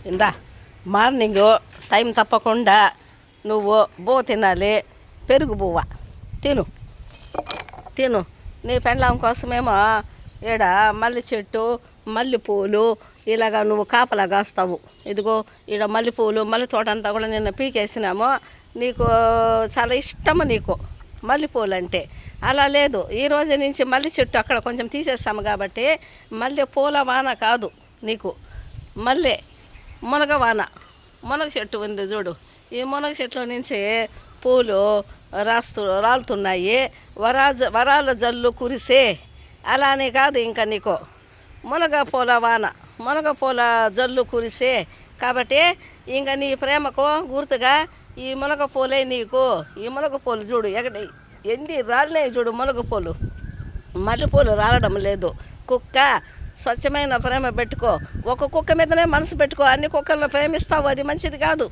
ఇందా morning time తప్పకుండా నువ్వు బువ్వ తినాలి. పెరుగు బువ్వ తిను తిను. నీ పెండ్లాం కోసమేమో ఈడ మల్లె చెట్టు మల్లెపూలు ఇలాగా నువ్వు కాపలా కాస్తావు. ఇదిగో ఈడ మల్లెపూలు మల్లె తోట అంతా కూడా నిన్న పీకేసినాము. నీకు చాలా ఇష్టము నీకు మల్లెపూలు అంటే. అలా లేదు, ఈ రోజు నుంచి మల్లె చెట్టు అక్కడ కొంచెం తీసేస్తాము కాబట్టి మల్లె పూల వాన కాదు నీకు, మల్లె మునగ వాన. మునగ చెట్టు ఉంది చూడు, ఈ మునగ చెట్లో నుంచి పూలు రాలుతున్నాయి. వరాల జల్లు కురిసే అలానే కాదు ఇంకా నీకు మునగ పూల వాన, మునగ పూల జల్లు కురిసే. కాబట్టి ఇంకా నీ ప్రేమకు గుర్తుగా ఈ మునగ పూలే నీకు. ఈ మునగ పూలు చూడు ఎన్ని రాలినాయి చూడు మునగ పూలు. మల్లెపూలు రాలడం లేదు. కుక్క స్వచ్ఛమైన ప్రేమ పెట్టుకో. ఒక కుక్క మీదనే మనసు పెట్టుకో, అన్ని కుక్కలను ప్రేమిస్తావు, అది మంచిది కాదు.